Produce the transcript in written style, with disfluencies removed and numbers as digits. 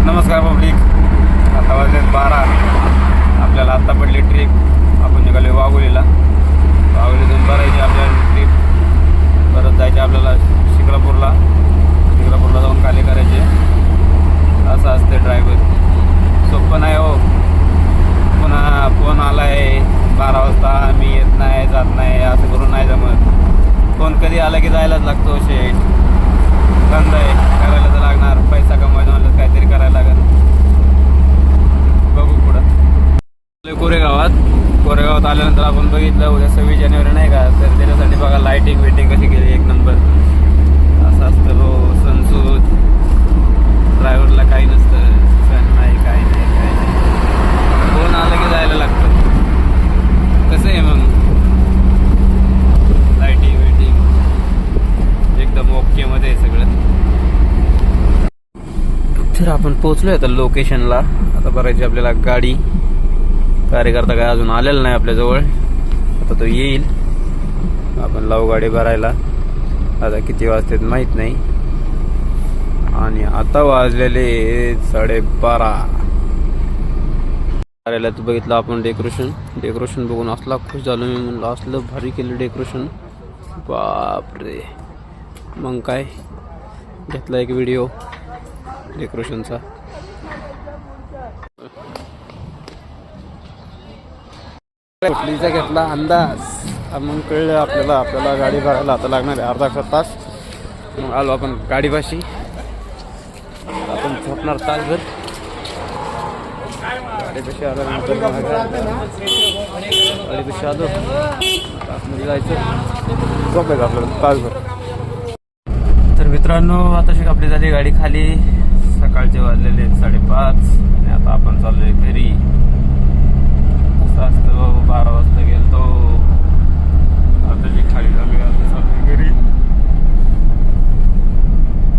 नमस्कार पब्लिक. आता वाजले 12. आपल्याला आत्ता पडली ट्रिप. आपण निघालो वाघोलीला. वाघोलीतून भरायची आपल्याला ट्रिप. परत जायचे आपल्याला शिक्रापूरला जाऊन खाली करायचे. असं असते ड्रायव्हर. सोपं नाही हो. पुन्हा फोन आला आहे 12 वाजता मी येत नाही जात नाही असं करून नाही जमत. फोन कधी आला की जायलाच लागतो. शेट धंदा आहे, करायला तर लागणार. पैसा कमवायचा म्हणलं काहीतरी करायला लागेल. बघू पुढं. कोरेगावात आल्यानंतर आपण बघितलं उद्या 26 जानेवारी नाही का, तर त्याच्यासाठी बघा लाईटिंग वेटिंग कशी केली एक नंबर. असं असतं हो सणसूद. ड्रायव्हरला काही नसतं, सण नाही काय नाही. फोन आलं की जायला लागतं. कसं आहे मग लाईटिंग वेटिंग एकदम ओके मध्ये सगळं. तर आपण पोहोचलोय आता लोकेशनला. आता भरायची आपल्याला गाडी. कार्यकर्ता काय अजून आलेला नाही आपल्याजवळ. आता तो येईल. आपण लावू गाडी भरायला. आता किती वाजतात माहित नाही. आणि आता वाजलेले 12:30. कार्यालयात बघितलं आपण डेकोरेशन बघून असला खुश झालो मी. म्हणलं असलं भारी केलं डेकोरेशन. बापरे. मग काय घेतला एक व्हिडिओ डेकोरेशनचा. कुठलीचा घेतला अंदाज. मग कळलं आपल्याला गाडी भरायला आता लागणार आहे अर्धा तास. मग आलो आपण गाडीपाशी. आपण झोपणार तासभर. गाडीपाशी आल्यानंतर गाडीपाशी आलो तासमध्ये जायचं. झोपायचं आपल्याला तासभर. तर मित्रांनो आता आपली झाली गाडी खाली. सकाळचे वाजलेले 5:30 आणि आता आपण